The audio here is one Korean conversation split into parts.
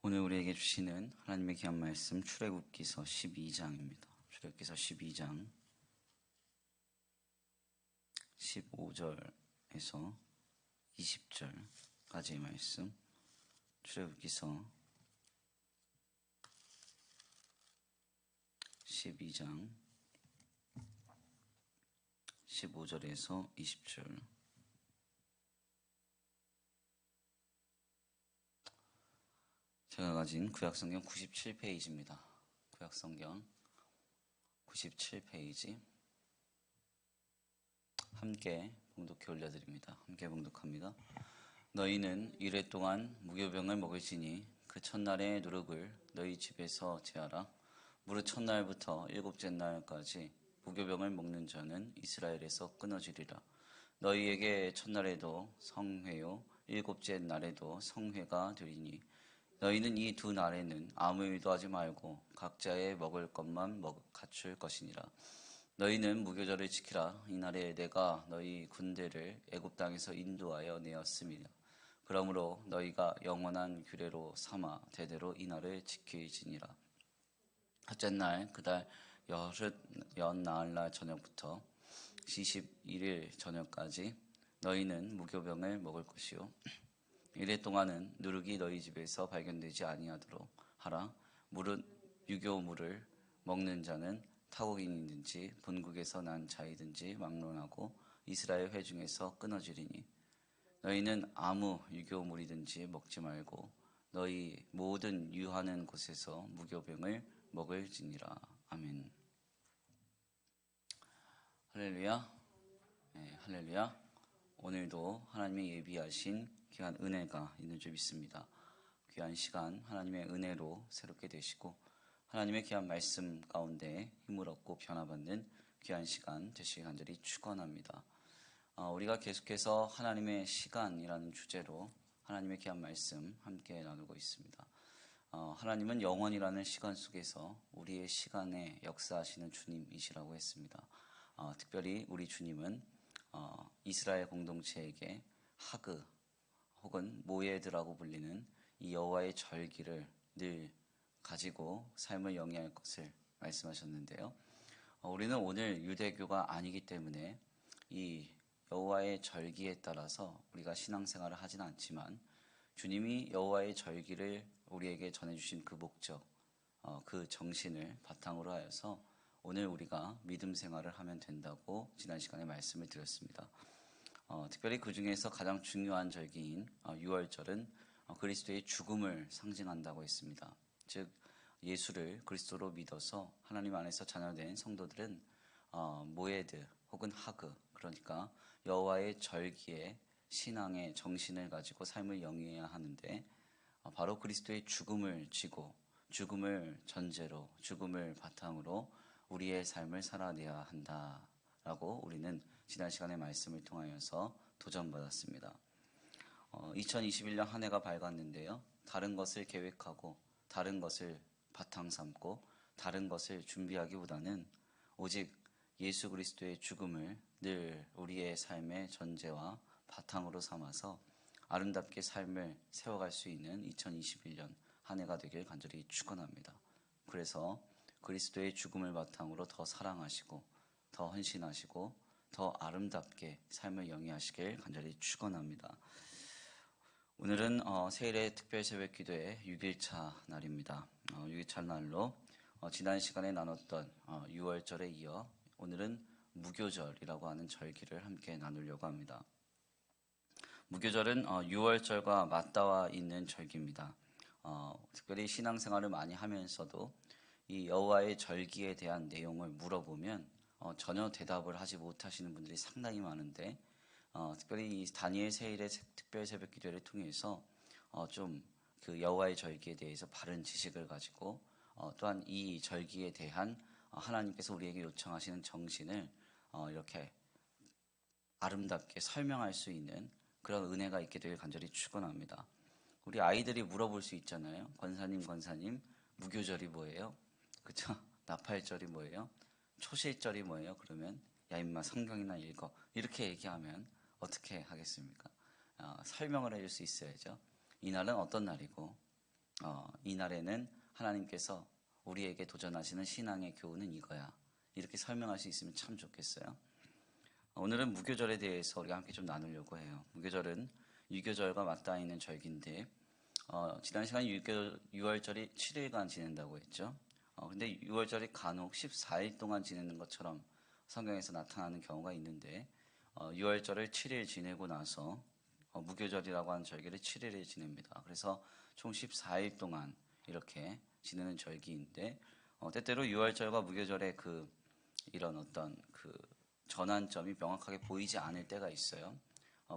오늘 우리에게 주시는 하나님의 귀한 말씀 출애굽기서 12장입니다. 출애굽기서 12장 15절에서 20절까지의 말씀. 출애굽기서 12장 15절에서 20절. 제가 가진 구약성경 97페이지입니다. 구약성경 97페이지. 함께 봉독해 올려드립니다. 함께 봉독합니다. 너희는 이레 동안 무교병을 먹을지니 그 첫날의 누룩을 너희 집에서 제하라. 무릇 첫날부터 일곱째 날까지 무교병을 먹는 자는 이스라엘에서 끊어지리라. 너희에게 첫날에도 성회요 일곱째 날에도 성회가 되리니 너희는 이 두 날에는 아무 일도 하지 말고 각자의 먹을 것만 갖출 것이니라. 너희는 무교절을 지키라. 이날에 내가 너희 군대를 애굽 땅에서 인도하여 내었음이라. 그러므로 너희가 영원한 규례로 삼아 대대로 이날을 지킬지니라. 첫째 날 그달 연 나흘날 저녁부터 21일 저녁까지 너희는 무교병을 먹을 것이요 이래 동안은 누룩이 너희 집에서 발견되지 아니하도록 하라. 무릇 유교물을 먹는 자는 타국인이든지 본국에서 난 자이든지 막론하고 이스라엘 회중에서 끊어지리니 너희는 아무 유교물이든지 먹지 말고 너희 모든 유하는 곳에서 무교병을 먹을지니라. 아멘. 할렐루야. 네, 할렐루야. 오늘도 하나님의 예비하신 귀한 은혜가 있는 줄 믿습니다. 귀한 시간 하나님의 은혜로 새롭게 되시고 하나님의 귀한 말씀 가운데 힘을 얻고 변화받는 귀한 시간 되시길 간절히 축원합니다. 우리가 계속해서 하나님의 시간이라는 주제로 하나님의 귀한 말씀 함께 나누고 있습니다. 하나님은 영원이라는 시간 속에서 우리의 시간에 역사하시는 주님이시라고 했습니다. 특별히 우리 주님은 이스라엘 공동체에게 하그 혹은 모예드라고 불리는 이 여호와의 절기를 늘 가지고 삶을 영위할 것을 말씀하셨는데요. 우리는 오늘 유대교가 아니기 때문에 이 여호와의 절기에 따라서 우리가 신앙생활을 하진 않지만 주님이 여호와의 절기를 우리에게 전해주신 그 목적, 그 정신을 바탕으로 하여서 오늘 우리가 믿음 생활을 하면 된다고 지난 시간에 말씀을 드렸습니다. 특별히 그 중에서 가장 중요한 절기인 유월절은 그리스도의 죽음을 상징한다고 했습니다. 즉 예수를 그리스도로 믿어서 하나님 안에서 자녀된 성도들은 모에드 혹은 하그, 그러니까 여호와의 절기에 신앙의 정신을 가지고 삶을 영위해야 하는데 바로 그리스도의 죽음을 지고 죽음을 전제로 죽음을 바탕으로 우리의 삶을 살아내야 한다라고 우리는 지난 시간의 말씀을 통하여서 도전받았습니다. 2021년 한 해가 밝았는데요. 다른 것을 계획하고 다른 것을 바탕 삼고 다른 것을 준비하기보다는 오직 예수 그리스도의 죽음을 늘 우리의 삶의 전제와 바탕으로 삼아서 아름답게 삶을 세워갈 수 있는 2021년 한 해가 되길 간절히 축원합니다. 그래서 그리스도의 죽음을 바탕으로 더 사랑하시고 더 헌신하시고 더 아름답게 삶을 영위하시길 간절히 축원합니다. 오늘은 세일의 특별 새벽 기도의 6일차 날입니다. 6일차 날로 지난 시간에 나눴던 6월절에 이어 오늘은 무교절이라고 하는 절기를 함께 나누려고 합니다. 무교절은 6월절과 맞닿아 있는 절기입니다. 특별히 신앙생활을 많이 하면서도 이 여호와의 절기에 대한 내용을 물어보면 전혀 대답을 하지 못하시는 분들이 상당히 많은데 특별히 이 다니엘 세일의 특별 새벽 기도를 통해서 좀 그 여호와의 절기에 대해서 바른 지식을 가지고 또한 이 절기에 대한 하나님께서 우리에게 요청하시는 정신을 이렇게 아름답게 설명할 수 있는 그런 은혜가 있게 되길 간절히 축원합니다. 우리 아이들이 물어볼 수 있잖아요. 권사님 무교절이 뭐예요? 그쵸? 나팔절이 뭐예요? 초실절이 뭐예요? 그러면 야 임마 성경이나 읽어 이렇게 얘기하면 어떻게 하겠습니까? 설명을 해줄 수 있어야죠. 이날은 어떤 날이고 이날에는 하나님께서 우리에게 도전하시는 신앙의 교훈은 이거야. 이렇게 설명할 수 있으면 참 좋겠어요. 오늘은 무교절에 대해서 우리가 함께 좀 나누려고 해요. 무교절은 유교절과 맞닿아 있는 절기인데 지난 시간에 6월절이 7일간 지낸다고 했죠. 근데 6월절이 간혹 14일 동안 지내는 것처럼 성경에서 나타나는 경우가 있는데 6월절을 7일 지내고 나서 무교절이라고 하는 절기를 7일에 지냅니다. 그래서 총 14일 동안 이렇게 지내는 절기인데 때때로 6월절과 무교절의 이런 어떤 전환점이 명확하게 보이지 않을 때가 있어요.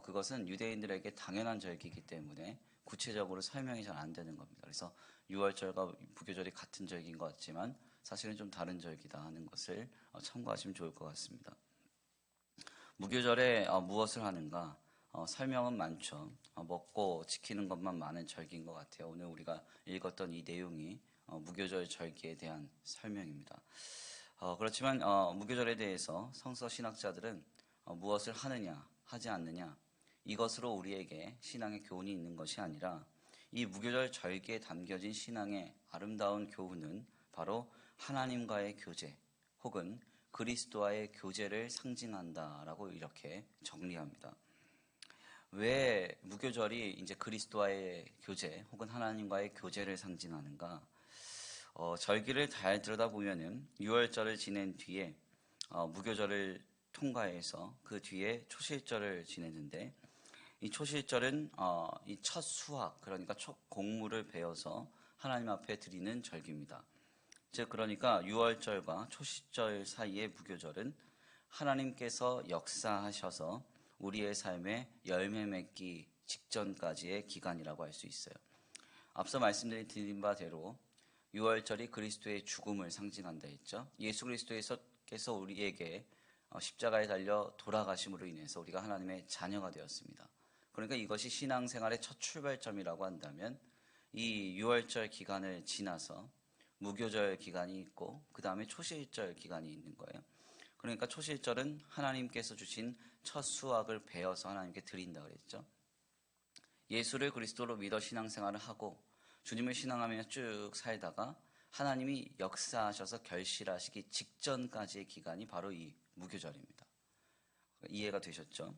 그것은 유대인들에게 당연한 절기이기 때문에 구체적으로 설명이 잘 안 되는 겁니다. 그래서 6월절과 무교절이 같은 절기인 것 같지만 사실은 좀 다른 절기다 하는 것을 참고하시면 좋을 것 같습니다. 무교절에 무엇을 하는가? 설명은 많죠. 먹고 지키는 것만 많은 절기인 것 같아요. 오늘 우리가 읽었던 이 내용이 무교절 절기에 대한 설명입니다. 그렇지만 무교절에 대해서 성서 신학자들은 무엇을 하느냐 하지 않느냐 이것으로 우리에게 신앙의 교훈이 있는 것이 아니라 이 무교절 절기에 담겨진 신앙의 아름다운 교훈은 바로 하나님과의 교제 혹은 그리스도와의 교제를 상징한다라고 이렇게 정리합니다. 왜 무교절이 이제 그리스도와의 교제 혹은 하나님과의 교제를 상징하는가? 절기를 잘 들여다보면은 6월절을 지낸 뒤에 무교절을 통과해서 그 뒤에 초실절을 지내는데 이 초실절은 이 첫 수확 그러니까 첫 곡물을 베어서 하나님 앞에 드리는 절기입니다. 즉 그러니까 6월절과 초실절 사이의 무교절은 하나님께서 역사하셔서 우리의 삶에 열매 맺기 직전까지의 기간이라고 할 수 있어요. 앞서 말씀드린 바대로 6월절이 그리스도의 죽음을 상징한다 했죠. 예수 그리스도께서 우리에게 십자가에 달려 돌아가심으로 인해서 우리가 하나님의 자녀가 되었습니다. 그러니까 이것이 신앙생활의 첫 출발점이라고 한다면 이 6월절 기간을 지나서 무교절 기간이 있고 그 다음에 초실절 기간이 있는 거예요. 그러니까 초실절은 하나님께서 주신 첫 수확을 베어서 하나님께 드린다 그랬죠. 예수를 그리스도로 믿어 신앙생활을 하고 주님을 신앙하며 쭉 살다가 하나님이 역사하셔서 결실하시기 직전까지의 기간이 바로 이 무교절입니다. 이해가 되셨죠?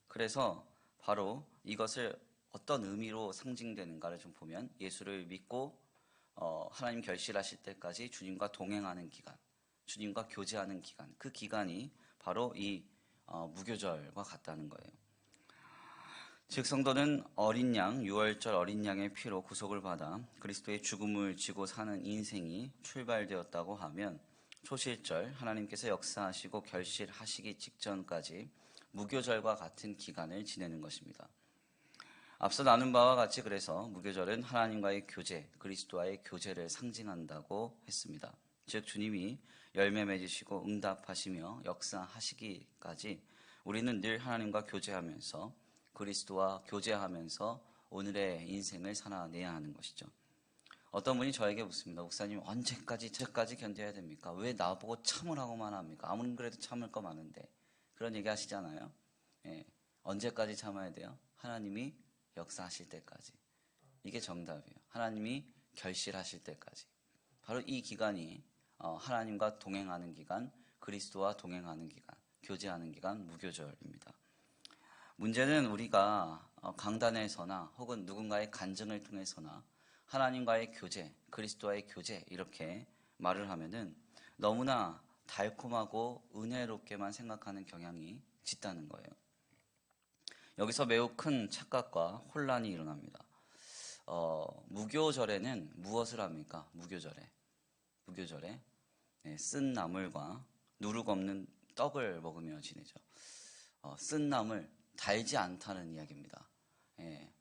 그래서 바로 이것을 어떤 의미로 상징되는가를 좀 보면 예수를 믿고 하나님 결실하실 때까지 주님과 동행하는 기간, 주님과 교제하는 기간, 그 기간이 바로 이 무교절과 같다는 거예요. 즉 성도는 어린 양, 6월절 어린 양의 피로 구속을 받아 그리스도의 죽음을 지고 사는 인생이 출발되었다고 하면 초실절 하나님께서 역사하시고 결실하시기 직전까지 무교절과 같은 기간을 지내는 것입니다. 앞서 나눈 바와 같이 그래서 무교절은 하나님과의 교제, 그리스도와의 교제를 상징한다고 했습니다. 즉 주님이 열매 맺으시고 응답하시며 역사하시기까지 우리는 늘 하나님과 교제하면서 그리스도와 교제하면서 오늘의 인생을 살아내야 하는 것이죠. 어떤 분이 저에게 묻습니다. 목사님 언제까지 견뎌야 됩니까? 왜 나보고 참으라고만 합니까? 아무리 그래도 참을 거 많은데. 그런 얘기 하시잖아요. 예, 언제까지 참아야 돼요? 하나님이 역사하실 때까지. 이게 정답이에요. 하나님이 결실하실 때까지. 바로 이 기간이 하나님과 동행하는 기간, 그리스도와 동행하는 기간, 교제하는 기간, 무교절입니다. 문제는 우리가 강단에서나 혹은 누군가의 간증을 통해서나 하나님과의 교제, 그리스도와의 교제 이렇게 말을 하면은 너무나 달콤하고 은혜롭게만 생각하는 경향이 짙다는 거예요. 여기서 매우 큰 착각과 혼란이 일어납니다. 무교절에는 무엇을 합니까? 무교절에 쓴 나물과 누룩 없는 떡을 먹으며 지내죠. 쓴 나물 달지 않다는 이야기입니다. 예,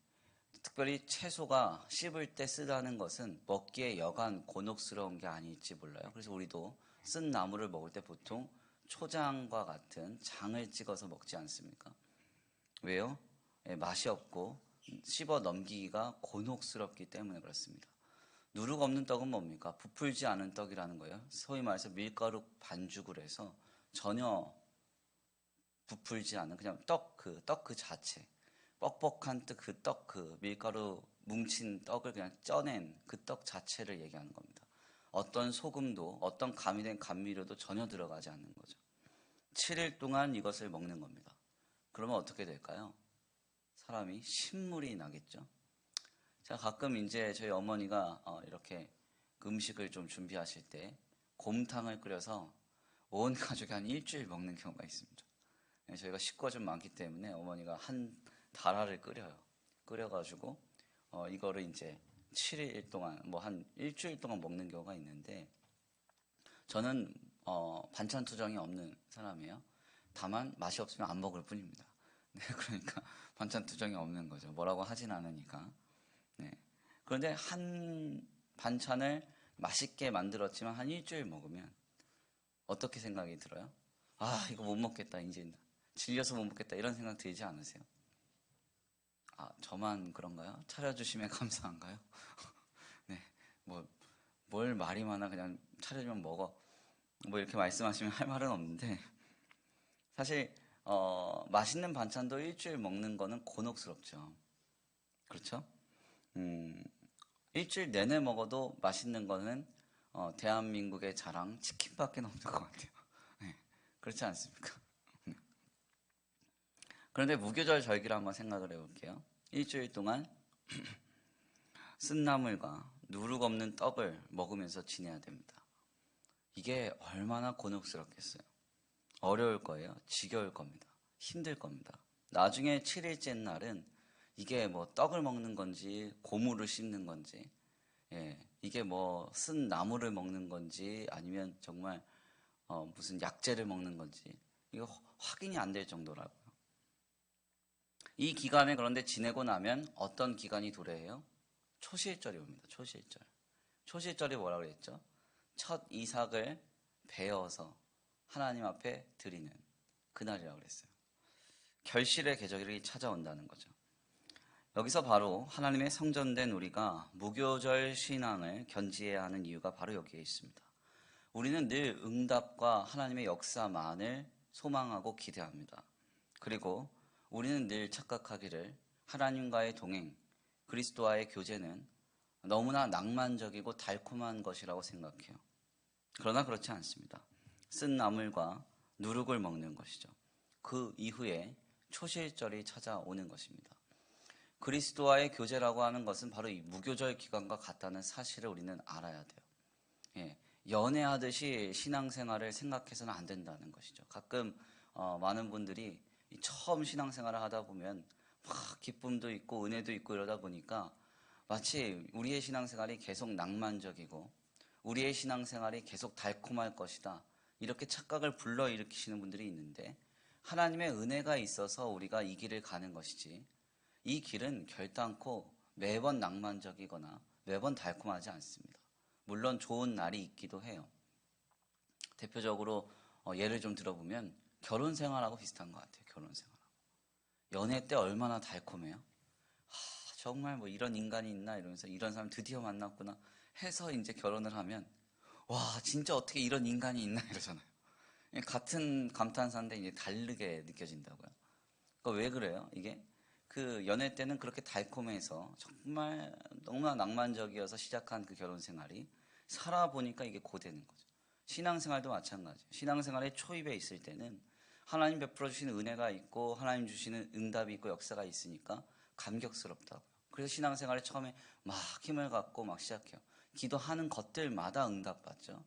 특별히 채소가 씹을 때 쓰다는 것은 먹기에 여간 곤혹스러운 게 아닐지 몰라요. 그래서 우리도 쓴 나물을 먹을 때 보통 초장과 같은 장을 찍어서 먹지 않습니까? 왜요? 예, 맛이 없고 씹어 넘기기가 곤혹스럽기 때문에 그렇습니다. 누룩 없는 떡은 뭡니까? 부풀지 않은 떡이라는 거예요. 소위 말해서 밀가루 반죽을 해서 전혀 부풀지 않은 그냥 떡 그 자체 뻑뻑한 떡 그 밀가루 뭉친 떡을 그냥 쪄낸 그 떡 자체를 얘기하는 겁니다. 어떤 소금도 어떤 가미된 감미료도 전혀 들어가지 않는 거죠. 7일 동안 이것을 먹는 겁니다. 그러면 어떻게 될까요? 사람이 신물이 나겠죠. 제가 가끔 이제 저희 어머니가 이렇게 음식을 좀 준비하실 때 곰탕을 끓여서 온 가족이 한 일주일 먹는 경우가 있습니다. 저희가 식구가 좀 많기 때문에 어머니가 한 다라를 끓여요. 끓여가지고 이거를 이제 7일 동안 뭐 한 일주일 동안 먹는 경우가 있는데, 저는 반찬 투정이 없는 사람이에요. 다만 맛이 없으면 안 먹을 뿐입니다. 네, 그러니까 반찬 투정이 없는 거죠. 뭐라고 하진 않으니까. 네. 그런데 한 반찬을 맛있게 만들었지만 한 일주일 먹으면 어떻게 생각이 들어요? 아, 이거 못 먹겠다. 이제 질려서 못 먹겠다. 이런 생각 들지 않으세요? 아, 저만 그런가요? 차려주시면 감사한가요? 네. 뭘 말이 많아. 그냥 차려주면 먹어. 뭐 이렇게 말씀하시면 할 말은 없는데, 사실 맛있는 반찬도 일주일 먹는 거는 곤혹스럽죠. 그렇죠? 일주일 내내 먹어도 맛있는 거는 대한민국의 자랑 치킨밖에 없는 것 같아요. 네, 그렇지 않습니까? 그런데 무교절 절기를 한번 생각을 해볼게요. 일주일 동안 쓴 나물과 누룩 없는 떡을 먹으면서 지내야 됩니다. 이게 얼마나 곤혹스럽겠어요. 어려울 거예요. 지겨울 겁니다. 힘들 겁니다. 나중에 7일째 날은 이게 뭐 떡을 먹는 건지 고무를 씹는 건지, 이게 뭐 쓴 나물을 먹는 건지 아니면 정말 무슨 약재를 먹는 건지 이거 확인이 안 될 정도라고요. 이 기간에 그런데 지내고 나면 어떤 기간이 도래해요? 초실절이 옵니다. 초실절. 초실절이 뭐라고 그랬죠? 첫 이삭을 베어서 하나님 앞에 드리는 그날이라고 그랬어요. 결실의 계절이 찾아온다는 거죠. 여기서 바로 하나님의 성전된 우리가 무교절 신앙을 견지해야 하는 이유가 바로 여기에 있습니다. 우리는 늘 응답과 하나님의 역사만을 소망하고 기대합니다. 그리고 우리는 늘 착각하기를 하나님과의 동행, 그리스도와의 교제는 너무나 낭만적이고 달콤한 것이라고 생각해요. 그러나 그렇지 않습니다. 쓴 나물과 누룩을 먹는 것이죠. 그 이후에 초실절이 찾아오는 것입니다. 그리스도와의 교제라고 하는 것은 바로 이 무교절 기간과 같다는 사실을 우리는 알아야 돼요. 연애하듯이 신앙생활을 생각해서는 안 된다는 것이죠. 가끔 많은 분들이 처음 신앙생활을 하다 보면 막 기쁨도 있고 은혜도 있고 이러다 보니까 마치 우리의 신앙생활이 계속 낭만적이고 우리의 신앙생활이 계속 달콤할 것이다, 이렇게 착각을 불러일으키시는 분들이 있는데, 하나님의 은혜가 있어서 우리가 이 길을 가는 것이지 이 길은 결단코 매번 낭만적이거나 매번 달콤하지 않습니다. 물론 좋은 날이 있기도 해요. 대표적으로 예를 좀 들어보면 결혼 생활하고 비슷한 것 같아요. 결혼 생활하고. 연애 때 얼마나 달콤해요. 정말 뭐 이런 인간이 있나 이러면서 이런 사람 드디어 만났구나 해서 이제 결혼을 하면 와, 진짜 어떻게 이런 인간이 있나 이러잖아요. 같은 감탄사인데 이제 다르게 느껴진다고요. 그러니까 왜 그래요? 이게 그 연애 때는 그렇게 달콤해서 정말 너무나 낭만적이어서 시작한 그 결혼 생활이 살아보니까 이게 고되는 거죠. 신앙생활도 마찬가지예요. 신앙생활의 초입에 있을 때는 하나님 베풀어 주시는 은혜가 있고 하나님 주시는 응답이 있고 역사가 있으니까 감격스럽다고요. 그래서 신앙생활에 처음에 막 힘을 갖고 막 시작해요. 기도하는 것들마다 응답받죠.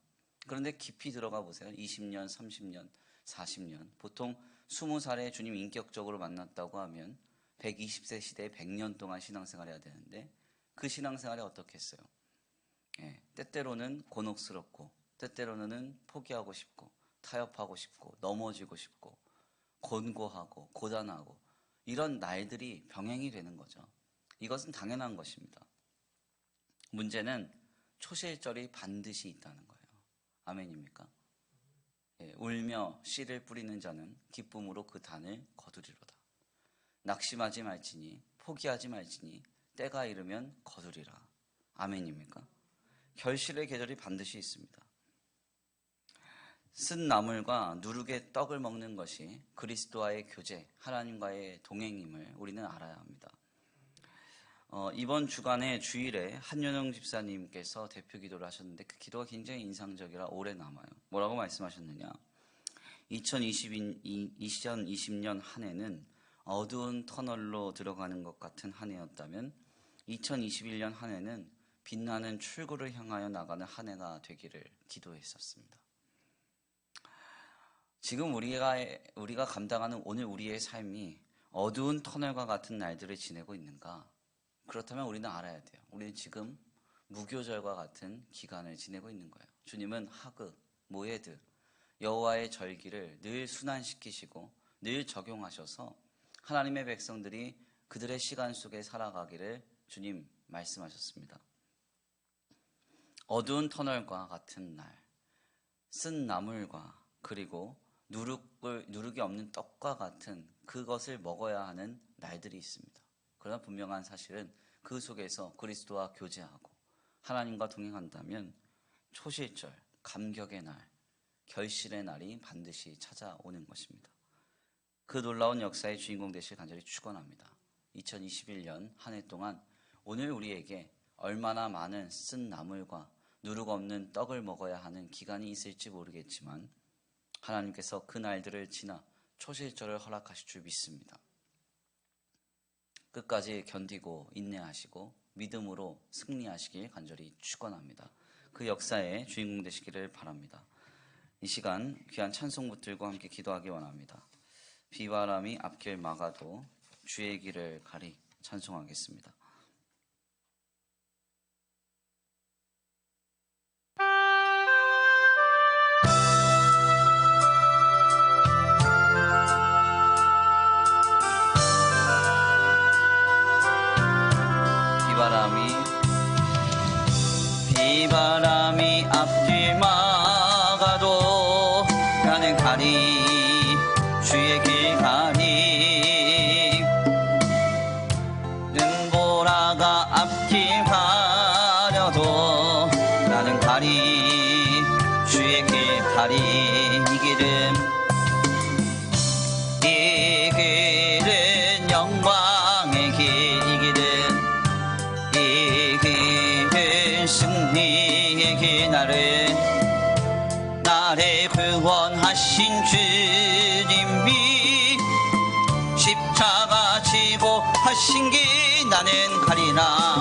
그런데 깊이 들어가 보세요. 20년, 30년, 40년. 보통 20살에 주님 인격적으로 만났다고 하면 120세 시대에 100년 동안 신앙생활 해야 되는데 그 신앙생활이 어떻겠어요? 때때로는 곤혹스럽고 때때로는 포기하고 싶고 타협하고 싶고 넘어지고 싶고 곤고하고 고단하고 이런 날들이 병행이 되는 거죠. 이것은 당연한 것입니다. 문제는 초실절이 반드시 있다는 거예요. 아멘입니까? 울며 씨를 뿌리는 자는 기쁨으로 그 단을 거두리로다. 낙심하지 말지니 포기하지 말지니 때가 이르면 거두리라. 아멘입니까? 결실의 계절이 반드시 있습니다. 쓴 나물과 누룩의 떡을 먹는 것이 그리스도와의 교제, 하나님과의 동행임을 우리는 알아야 합니다. 이번 주간에 주일에 한윤영 집사님께서 대표 기도를 하셨는데 그 기도가 굉장히 인상적이라 오래 남아요. 뭐라고 말씀하셨느냐? 2020년 한 해는 어두운 터널로 들어가는 것 같은 한 해였다면 2021년 한 해는 빛나는 출구를 향하여 나가는 한 해가 되기를 기도했었습니다. 지금 우리가 감당하는 오늘 우리의 삶이 어두운 터널과 같은 날들을 지내고 있는가? 그렇다면 우리는 알아야 돼요. 우리는 지금 무교절과 같은 기간을 지내고 있는 거예요. 주님은 하그, 모에드, 여호와의 절기를 늘 순환시키시고 늘 적용하셔서 하나님의 백성들이 그들의 시간 속에 살아가기를 주님 말씀하셨습니다. 어두운 터널과 같은 날, 쓴 나물과 그리고 누룩이 없는 떡과 같은 그것을 먹어야 하는 날들이 있습니다. 그러나 분명한 사실은 그 속에서 그리스도와 교제하고 하나님과 동행한다면 초실절, 감격의 날, 결실의 날이 반드시 찾아오는 것입니다. 그 놀라운 역사의 주인공 되실 간절히 축원합니다. 2021년 한 해 동안 오늘 우리에게 얼마나 많은 쓴 나물과 누룩 없는 떡을 먹어야 하는 기간이 있을지 모르겠지만 하나님께서 그 날들을 지나 초실절을 허락하실 줄 믿습니다. 끝까지 견디고 인내하시고 믿음으로 승리하시길 간절히 축원합니다. 그 역사의 주인공 되시기를 바랍니다. 이 시간 귀한 찬송부들과 함께 기도하기 원합니다. 비바람이 앞길 막아도 주의 길을 가리 찬송하겠습니다. 비바람이 앞길 막아도 나는 가리 주의 길 가리 눈보라가 앞길 가려도 나는 가리 주의 길 가리 이 길은 영광의 길 이 길은 승리의 길 나를 구원하신 주님이 십자가 지고 하신 길 나는 가리라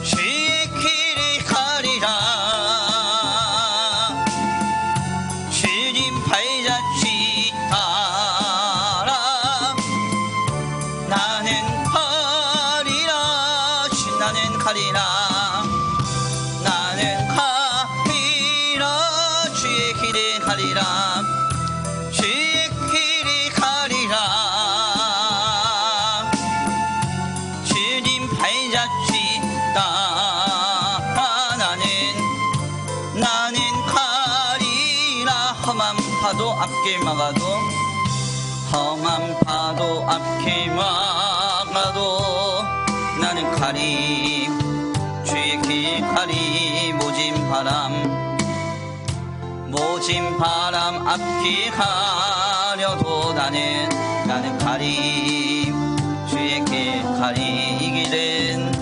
주의 길을 가리라 주님 발자취 따라 나는 가리라 주의 길을 가리라 주의 길을 가리라 주님 발자취 따라 나는 가리라 험한 파도 앞길 막아도 나는 가리 주의 길 가리 모진 바람 앞길 가려도 나는 가리 주의 길 가리 이 길은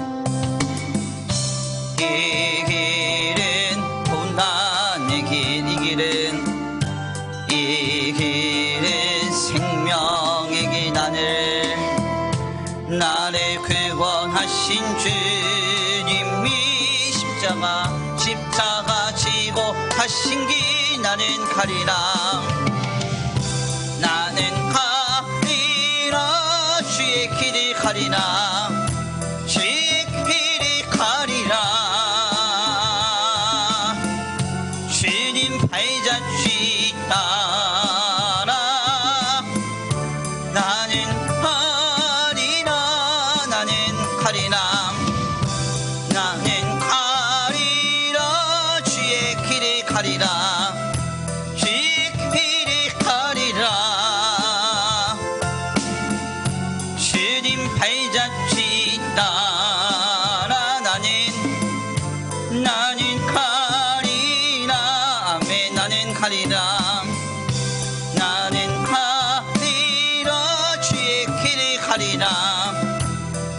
고난의 길 이 길은 생명의 길 나를 구원하신 주님이 십자가 지고 하신 길 나는 가리라 주의 길을 가리라 주의 길을 가리라 주님 발자취 따라 나는 가리라 주의 길을 가리라 주의 길을 가리라 주님 발자취 가리라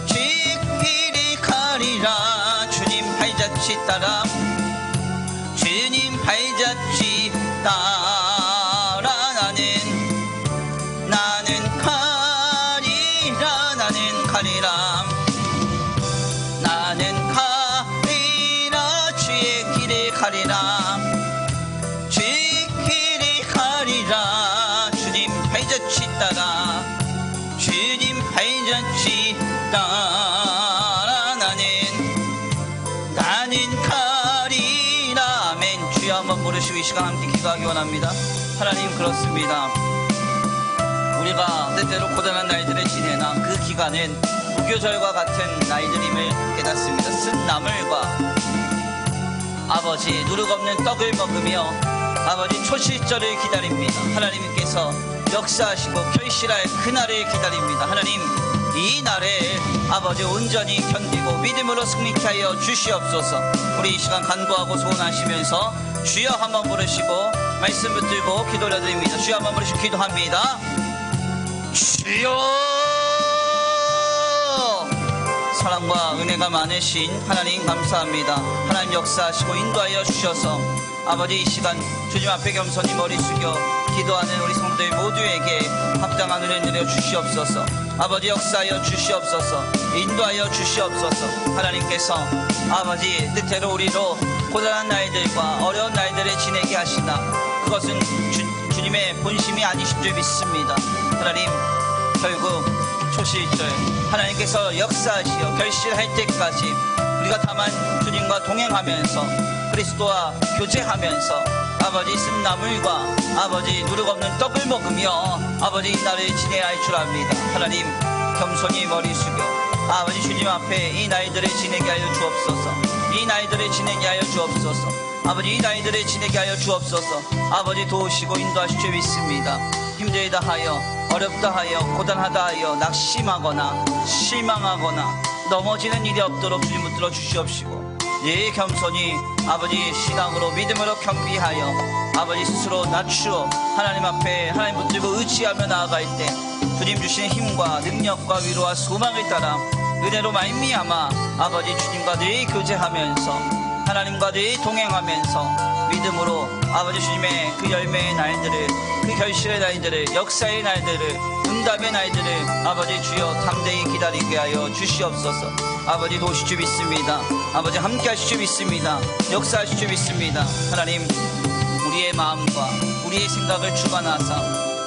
지길이 가리라 주님 발자취 따라 주님 발자취 따라 나는 가리라 나는 가리라 나는 가리라 주의 길을 가리라 주의 길을 가리라 주님 발자취 따라 주님 발자취 따라 나는 가리라 아멘. 주여 한번 부르시고 이 시간 함께 기도하기 원합니다. 하나님 그렇습니다. 우리가 때때로 고단한 날들을 지내나 그 기간은 무교절과 같은 날들임을 깨닫습니다. 쓴 나물과 아버지 누룩없는 떡을 먹으며 아버지 초실절을 기다립니다. 하나님께서 역사하시고 결실할 그날을 기다립니다. 하나님 이 날에 아버지 온전히 견디고 믿음으로 승리케 하여 주시옵소서. 우리 이 시간 간구하고 소원하시면서 주여 한번 부르시고 말씀 붙들고 기도 올려드립니다. 주여 한번 부르시고 기도합니다. 주여 사랑과 은혜가 많으신 하나님 감사합니다. 하나님 역사하시고 인도하여 주셔서 아버지 이 시간 주님 앞에 겸손히 머리 숙여 기도하는 우리 성도들 모두에게 합당한 은혜 내려 주시옵소서. 아버지 역사하여 주시옵소서. 인도하여 주시옵소서. 하나님께서 아버지 뜻대로 우리로 고단한 날들과 어려운 날들을 지내게 하시나 그것은 주님의 본심이 아니신 줄 믿습니다. 하나님 결국 초실절 하나님께서 역사하시어 결실할 때까지 우리가 다만 주님과 동행하면서 그리스도와 교제하면서 아버지 쓴 나물과 아버지 누룩없는 떡을 먹으며 아버지 이 날을 지내야 할 줄 압니다. 하나님 겸손히 머리 숙여 아버지 주님 앞에 이 날들을 지내게 하여 주옵소서. 이 날들을 지내게 하여 주옵소서. 아버지 이 날들을 지내게 하여 주옵소서. 아버지 도우시고 인도하실 줄 믿습니다. 힘들다 하여 어렵다 하여 고단하다 하여 낙심하거나 실망하거나 넘어지는 일이 없도록 주님 붙들어 주시옵시고 예 겸손히 아버지 신앙으로 믿음으로 경비하여 아버지 스스로 낮추어 하나님 앞에 하나님 붙들고 의지하며 나아갈 때 주님 주신 힘과 능력과 위로와 소망을 따라 은혜로 말미암아 아버지 주님과 늘 교제하면서 하나님과 늘 동행하면서 믿음으로 아버지 주님의 그 열매의 날들을 그 결실의 날들을 역사의 날들을 응답의 날들을 아버지 주여 담대히 기다리게 하여 주시옵소서. 아버지 도우실 줄 믿습니다. 아버지 함께 하실 줄 믿습니다. 역사하실 줄 믿습니다. 하나님 우리의 마음과 우리의 생각을 주관하사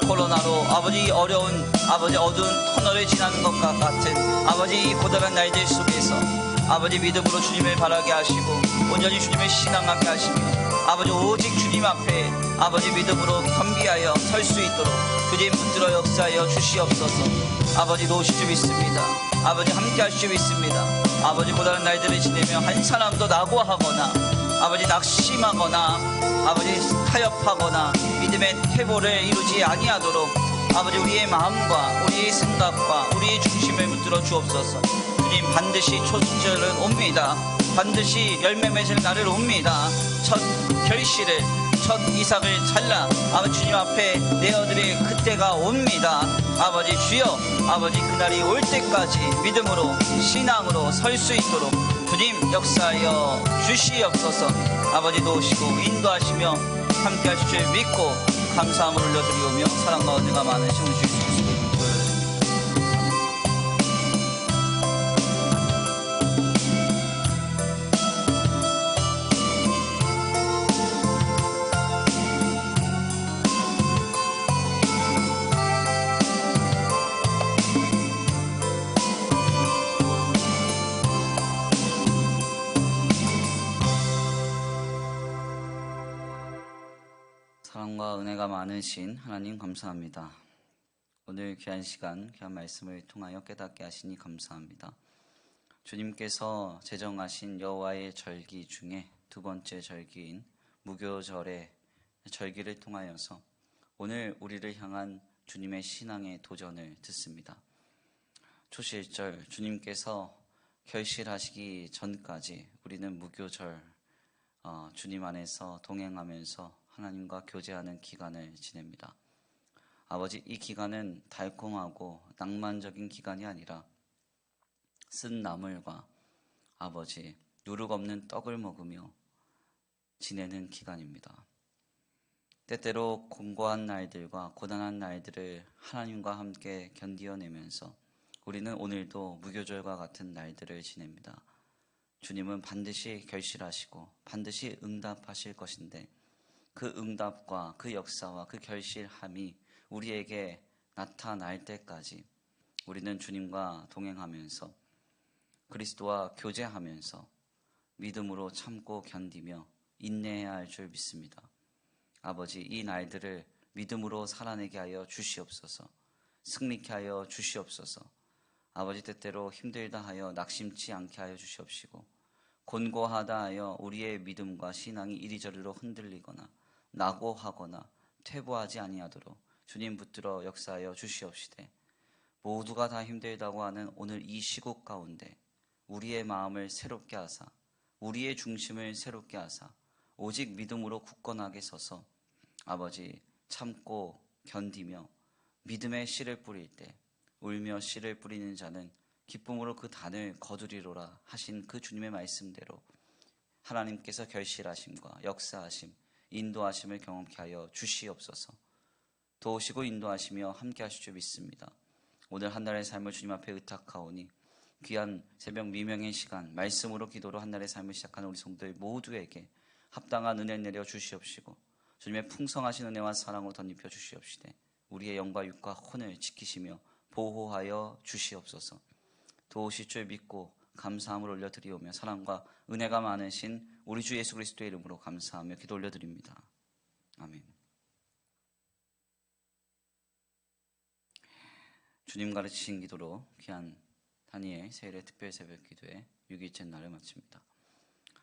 코로나로 아버지 어려운 아버지 어두운 터널을 지나는 것과 같은 아버지 이 고단한 날들 속에서 아버지 믿음으로 주님을 바라게 하시고 온전히 주님을 신앙하게 하시며 아버지 오직 주님 앞에 아버지 믿음으로 겸비하여 설 수 있도록 주님 붙들어 역사하여 주시옵소서. 아버지 도우실 줄 믿습니다. 아버지 함께 하실 줄 믿습니다. 아버지 고단한 날들을 지내며 한 사람도 낙오하거나 아버지 낙심하거나 아버지 타협하거나 믿음의 퇴보를 이루지 아니하도록 아버지 우리의 마음과 우리의 생각과 우리의 중심을 붙들어 주옵소서. 주님 반드시 초절은 옵니다. 반드시 열매 맺을 날을 옵니다. 첫 결실을 첫 이삭을 잘라 아버지 주님 앞에 내어드릴 그때가 옵니다. 아버지 주여 아버지 그날이 올 때까지 믿음으로 신앙으로 설 수 있도록 주님 역사하여 주시옵소서. 아버지 도우시고 인도하시며 함께 하실 줄 믿고 감사함을 올려드리오며 사랑과 은혜가 많으신 우리 주 예수 그리스도의 이름으로 기도드립니다. 사랑과 은혜가 많으신 하나님 감사합니다. 오늘 귀한 시간, 귀한 말씀을 통하여 깨닫게 하시니 감사합니다. 주님께서 제정하신 여호와의 절기 중에 두 번째 절기인 무교절의 절기를 통하여서 오늘 우리를 향한 주님의 신앙의 도전을 듣습니다. 초실절 주님께서 결실하시기 전까지 우리는 무교절 주님 안에서 동행하면서 하나님과 교제하는 기간을 지냅니다. 아버지, 이 기간은 달콤하고 낭만적인 기간이 아니라 쓴 나물과 아버지 누룩 없는 떡을 먹으며 지내는 기간입니다. 때때로 공고한 날들과 고단한 날들을 하나님과 함께 견디어내면서 우리는 오늘도 무교절과 같은 날들을 지냅니다. 주님은 반드시 결실하시고 반드시 응답하실 것인데 그 응답과 그 역사와 그 결실함이 우리에게 나타날 때까지 우리는 주님과 동행하면서 그리스도와 교제하면서 믿음으로 참고 견디며 인내해야 할 줄 믿습니다. 아버지, 이 날들을 믿음으로 살아내게 하여 주시옵소서. 승리케 하여 주시옵소서. 아버지, 때때로 힘들다 하여 낙심치 않게 하여 주시옵시고 곤고하다 하여 우리의 믿음과 신앙이 이리저리로 흔들리거나 낙오하거나 퇴보하지 아니하도록 주님 붙들어 역사하여 주시옵시되 모두가 다 힘들다고 하는 오늘 이 시국 가운데 우리의 마음을 새롭게 하사 우리의 중심을 새롭게 하사 오직 믿음으로 굳건하게 서서 아버지 참고 견디며 믿음의 씨를 뿌릴 때 울며 씨를 뿌리는 자는 기쁨으로 그 단을 거두리로라 하신 그 주님의 말씀대로 하나님께서 결실하심과 역사하심, 인도하심을 경험케 하여 주시옵소서. 도우시고 인도하시며 함께 하실 줄 믿습니다. 오늘 한 달의 삶을 주님 앞에 의탁하오니 귀한 새벽 미명의 시간 말씀으로 기도로 한 달의 삶을 시작하는 우리 성도들 모두에게 합당한 은혜를 내려 주시옵시고 주님의 풍성하신 은혜와 사랑으로 덧입혀 주시옵시되 우리의 영과 육과 혼을 지키시며 보호하여 주시옵소서. 도우실 줄 믿고 감사함을 올려드리오며 사랑과 은혜가 많으신 우리 주 예수 그리스도의 이름으로 감사하며 기도 올려드립니다. 아멘. 주님 가르치신 기도로 귀한 다니엘 세일의 특별 새벽 기도에 6일째 날을 마칩니다.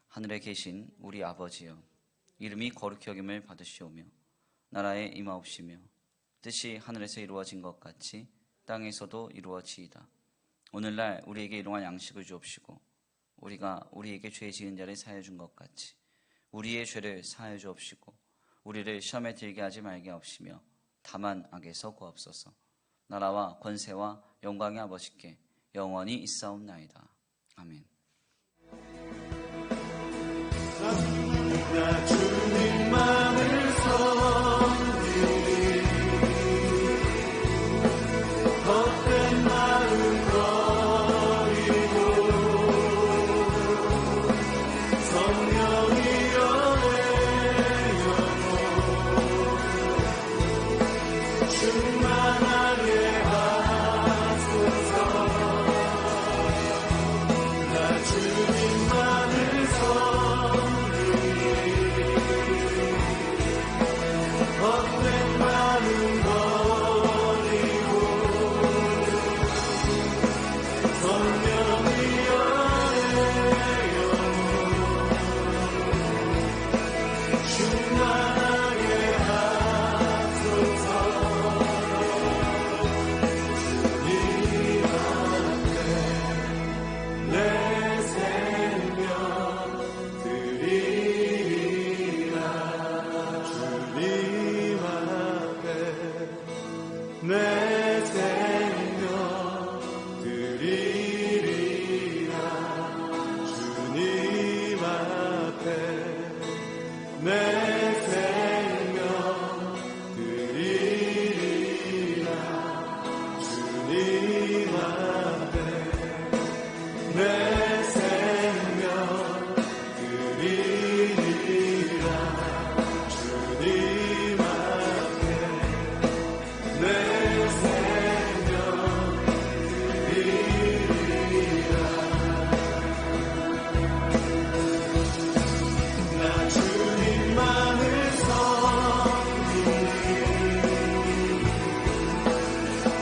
하늘에 계신 우리 아버지여, 이름이 거룩히 여김을 받으시오며 나라에 임하옵시며 뜻이 하늘에서 이루어진 것 같이 땅에서도 이루어지이다. 오늘날 우리에게 일용할 양식을 주옵시고 우리가 우리에게 죄 지은 자를 사하여 준 것 같이 우리의 죄를 사하여 주옵시고 우리를 시험에 들게 하지 말게 하옵시며 다만 악에서 구하옵소서. 나라와 권세와 영광의 아버지께 영원히 있사옵나이다. 아멘. 나 주님만을 섬기리 헛된 마음 버리고 성령이여 내 영혼 충만하게 하소서. 나 주님만을 헛된 마음 버리고 성령이여 내 영혼 충만하게 하소서. 이 앞에 내 생명 드리리라. 주님 내 생명 드리리라. 주님 앞에 내 생명 드리리라. 주님 앞에 내 생명 드리리라. 주님 앞에 내 생명 드리리라. 나 주님만을 섬기리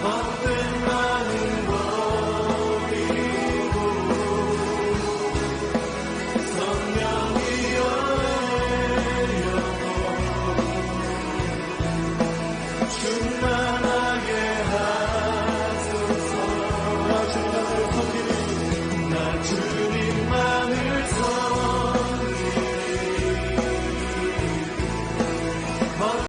헛된 마음 버리고 성령이여 내 영혼 충만하게